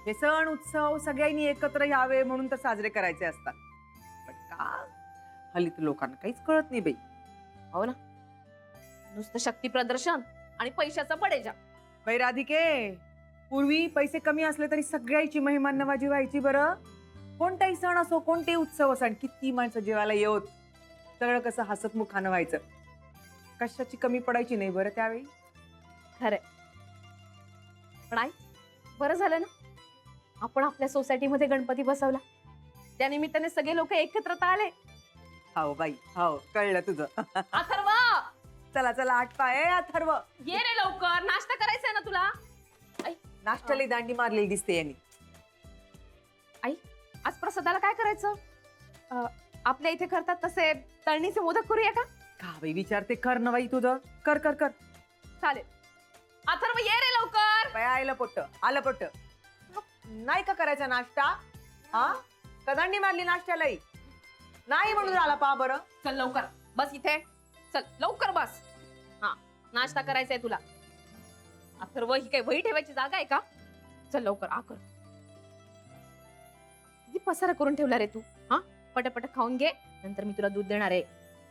हे सण उत्सव सगळ्यांनी एकत्र यावे म्हणून तर साजरे करायचे असतात. पण का हल्ली तर लोकांना काहीच कळत नाही बाई. हो ना, नुसतं शक्ती प्रदर्शन आणि पैशाचा पडेजा. बाई राधिके, पूर्वी पैसे कमी असले तरी सगळ्याची महिमा नवाजी व्हायची बरं. कोणताही सण असो, कोणतेही उत्सव असो, आणि किती माणसं जेवायला येऊत, सगळं कसं हसतमुखानं व्हायचं. कशाची कमी पडायची नाही बरं त्यावेळी. खरंय. पण आई, बरं झालं ना आपण आपल्या सोसायटीमध्ये गणपती बसवला. त्या निमित्ताने सगळे लोक एकत्र आले. हो बाई, हो कळलं तुझं. अथर्व, चला चला, आठ पाय अथर्व. ये रे लवकर, नाश्ता करायचा ना तुला. आई, नाश्त्याला दांडी मारलेली दिसते यांनी. आई, आज प्रसादाला काय करायचं? आपल्या इथे करतात तसे तळणीचे मोदक करूया का? का बाई विचारते, कर ना बाई तुझं, कर कर कर. चालेल. अथर्व, ये रे लवकर. बाई आलं पोट, आलं पोट. नाही का करायचा नाश्ता? हा, कदांडी मारली नाश्त्यालाही नाही म्हणून आला पा बरं. चल लवकर बस इथे, चल लवकर बस. हा, नाश्ता करायचा आहे तुला. अथर्व, ही काय वही ठेवायची जागा आहे का? चल लवकर आकर. किती पसारा करून ठेवला रे तू. हा, पटापट खाऊन घे, नंतर मी तुला दूध देणार आहे.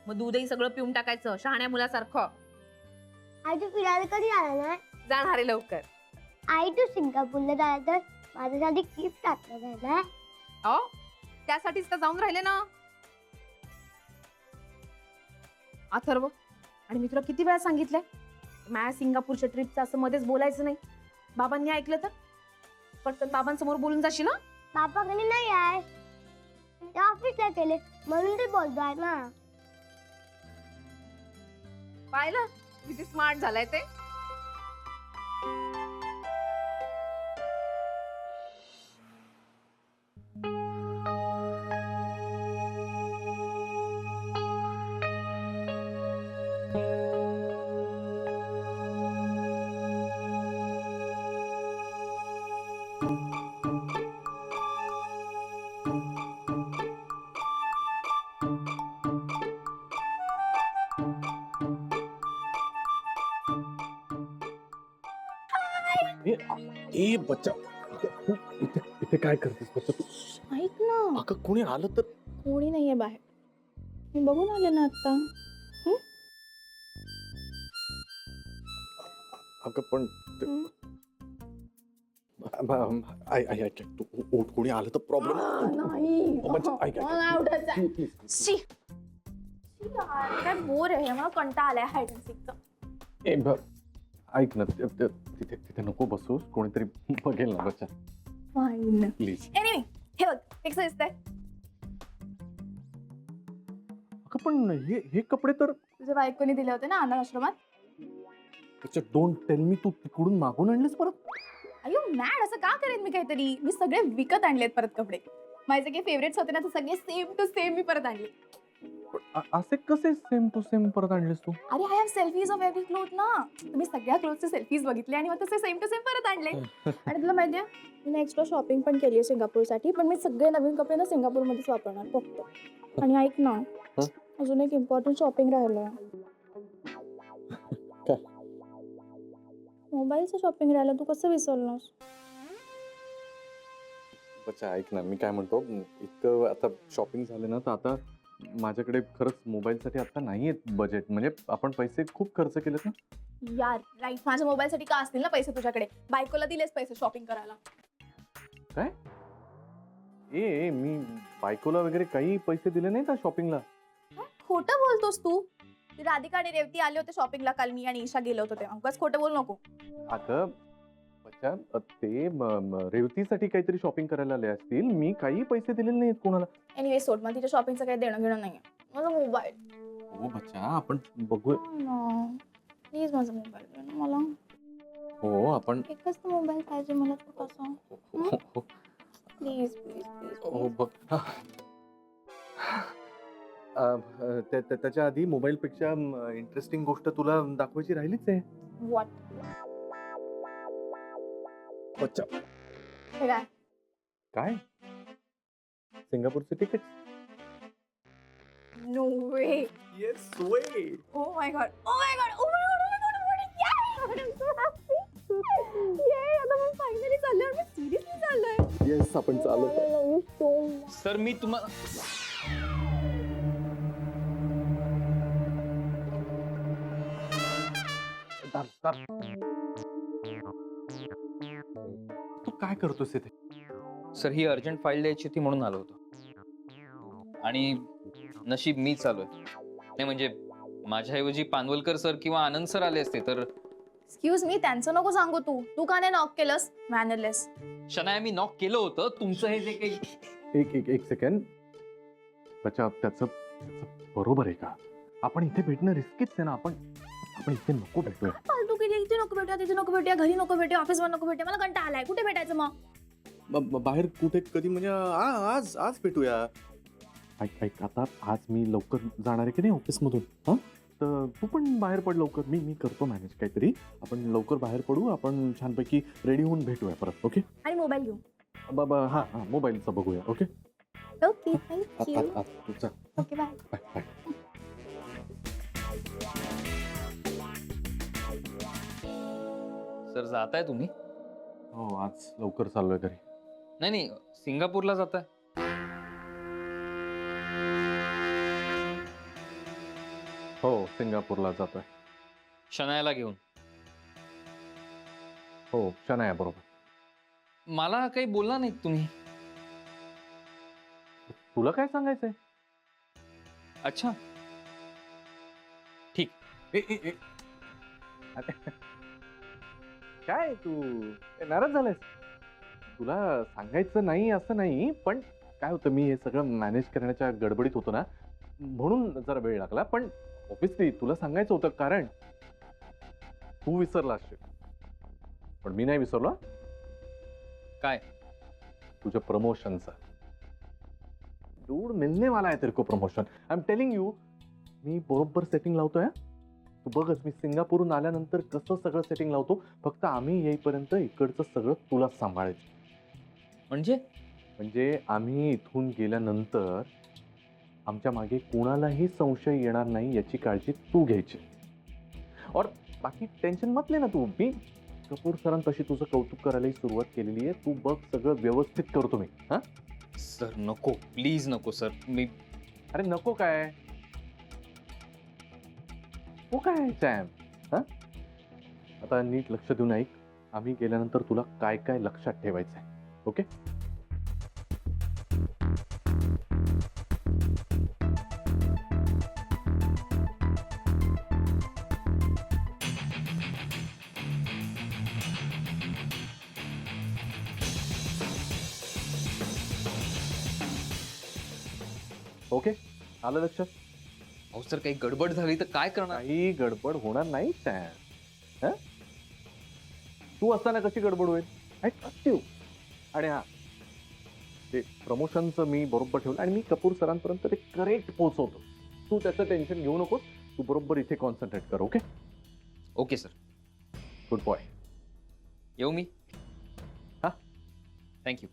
मग दूधही सगळं पिऊन टाकायचं शहाण्या मुलासारखं. आई तू फिरायला कधी जाणार नाही? जाणार आहे लवकर. आई तू सिंगापूरला जायला तर माझ्यासाठी गिफ्ट टाकलं जाणार. हो, त्यासाठीच तर जाऊन राहिले ना अथर्व. आणि मी तुला किती वेळा सांगितलंय, माझ्या सिंगापूरच्या ट्रिपचं असं मध्येच बोलायचं नाही. बाबांनी ऐकलं तर पटकन बाबांसमोर बोलून जाशील ना. बाबा कधी नाही आहे, ते ऑफिसला गेले म्हणून ते बोलतोय ना. पाहिलं किती स्मार्ट झालाय ते. ए बच्चा, तू इथे इथे काय करतेस बच्चा? तू ऐक ना, अगं कोणी आलं तर. कोणी नाहीये बाहेर, मी बघून आले ना आता. अगं पण ऐक, तू उठ, कोणी आलं तर प्रॉब्लेम. बच्चा ऐक, शी, काय बोर आहे मला, कंटाळा आलाय हाईड अँड सीकचा. ऐक ना, तिथे तिथे नको बसूस, कोणीतरी बघेल ना बच्चा. फाईन. प्लीज. एनिवे, हे बघ कसं दिसतंय. अगं पण हे कपडे तर. तुझ्या बायकोने दिले होते ना अनाथ आश्रमात. बच्चा डोंट टेल मी, तू तिकडून मागून आणलेस परत? अयो मॅड, असं का करेन मी काहीतरी. मी सगळे विकत आणलेत परत कपडे. माझे काही फेवरेट्स होते ना, ते सगळे सेम टू सेम मी परत आणले. असे कसे सेम टू सेम परत आणलेस तू? अरे I have selfies of every cloth ना. तुम्ही सगळ्या क्लोथचे सेल्फीज बघितले आणि मग तसे सेम टू सेम परत आणले. आणि तुला माहिती आहे, मी एक्स्ट्रा शॉपिंग पण केली आहे सिंगापूरसाठी, पण मी सगळे नवीन कपडे ना सिंगापूरमध्येच वापरणार फक्त. आणि ऐक ना, अजून एक इम्पॉर्टंट शॉपिंग राहिलंय. मोबाईलचं शॉपिंग राहिलं, तू कसं विसरलास? बच्चा ऐक ना, मी काय म्हणतो, इतकं आता शॉपिंग झाले ना, तर आता माझ्याकडे खरंच मोबाईलसाठी आता नाहीये बजेट. म्हणजे आपण पैसे खूप खर्च केलेत ना यार. राईट, माझ्या मोबाईलसाठी का असतील ना पैसे तुझ्याकडे. बायकोला दिलेस पैसे शॉपिंग करायला. काय? ए मी बायकोला वगैरे काही पैसे दिले नाही का शॉपिंगला? खोटं बोलतोस तू. राधिका आणि रेवती आले होते शॉपिंगला काल, मी आणि ईशा गेलो होतो तेव्हा. उगाच खोटं बोलू नको. अगं बच्चा, ते रेवतीसाठी काहीतरी शॉपिंग करायला आले असतील, मी काही पैसे दिलेले नाहीत कोणाला. एनिवे सोड, मग तिच्या शॉपिंगचं काही देणं घेणं नाहीये. माझा मोबाईल. हो बच्चा, आपण बघूया. प्लीज माझा मोबाईल दे ना मला. हो आपण. एकच तर मोबाईल पाहिजे मला छोटासा. हो प्लीज प्लीज हो प्लीज. बघ. त्याच्या आधी मोबाईल पेक्षा इंटरेस्टिंग गोष्ट तुला दाखवायची राहिलीच आहे. व्हॉट? बच्चा हे काय? काय? सिंगापूरचे तिकीट. No way. Yes way. Oh my god, oh my god, oh my god, oh my god, oh my god. ये आता मी फायनली चाललोय. मी सिरियसली चाललोय. येस आपण चालू I love you so much. Sir मी तुम्हाला तू काय करतोस इथे? सर ही अर्जंट फाईल द्यायची होती म्हणून आलो होतो आणि नशीब मीच आलोय. नाही म्हणजे माझ्याऐवजी पानवलकर सर किंवा आनंद सर आले असते तर. एक्सक्यूज मी, त्यांचं नको सांगू तू. तू का नाही नॉक केलंस? मॅनरलेस. शनाया मी नॉक केलं होतं. तुमचं हे जे काही एक सेकंड. बच्चा त्याचं बरोबर आहे का? आपण इथे भेटणं रिस्कीच आहे ना. आपण इथे नको भेटूया. फालतू किती, इथे नको भेटूया, तिथे नको भेटूया, घरी नको भेटूया, ऑफिसवर नको भेटूया. मला कंटाळा आलाय. कुठे भेटायचं मग? बाहेर कुठे कधी म्हणजे आज भेटूया. ऐक आता आज मी लवकर जाणार आहे की नाही ऑफिसमधून. हा तर तू पण बाहेर पड लवकर. मी करतो मॅनेज काहीतरी. आपण लवकर बाहेर पडू. आपण छानपैकी रेडी होऊन भेटूया परत. ओके आणि मोबाईल घेऊ. बाबा हा मोबाईलचं बघूया. Okay okay, thank you. तुझा okay, bye. Bye bye. Sir जाताय तुम्ही? हो आज लवकर चाललोय घरी. नाही सिंगापूरला जाताय? हो सिंगापूरला जातोय. शनायाला घेऊन? हो शनाया बरोबर. मला काही बोलला नाही तुम्ही? तुला काय सांगायचंय? अच्छा ठीक. अरे, काय तू नाराज झालायस? तुला सांगायचं नाही असं नाही, पण काय होतं मी हे सगळं मॅनेज करण्याच्या गडबडीत होतो ना, म्हणून जरा वेळ लागला. पण ऑब्विसली तुला सांगायचं होतं कारण तू विसरला असशील, पण मी नाही विसरलो. काय? तुझ्या प्रमोशनचं. डूड मिलने वाला है तेरे को promotion. I am telling you. मी बरोबर सेटिंग लावतोय. तू बघच मी सिंगापूरहून आल्यानंतर कसं सगळं सेटिंग लावतो. फक्त आम्ही येईपर्यंत इकडचं सगळं तुलाच सांभाळायचं. म्हणजे आम्ही इथून गेल्यानंतर आमच्या मागे कोणालाही संशय येणार नाही याची काळजी तू घ्यायची. और बाकी टेन्शन मत ले ना तू. मी कपूर सरांपाशी तुझं कौतुक करायलाही सुरुवात केलेली आहे. तू बघ सगळं व्यवस्थित करतो मी. हा सर नको, प्लीज नको सर. मी अरे नको काय? हो काय सॅम? हा आता नीट लक्ष देऊन ऐक. आम्ही गेल्यानंतर तुला काय काय लक्षात ठेवायचं आहे. ओके ओके आलं लक्षात? अहो सर काही गडबड झाली तर काय करणार? काही गडबड होणार नाही सॅम. हा तू असताना कशी गडबड होईल? I trust you. आणि हा ते प्रमोशनचं मी बरोबर ठेवलं आणि मी कपूर सरांपर्यंत ते करेक्ट पोहोचवतो. तू त्याचं टेन्शन घेऊ नकोस. तू बरोबर इथे कॉन्सन्ट्रेट कर. Okay okay sir. Good boy. येऊ मी? हा थँक्यू.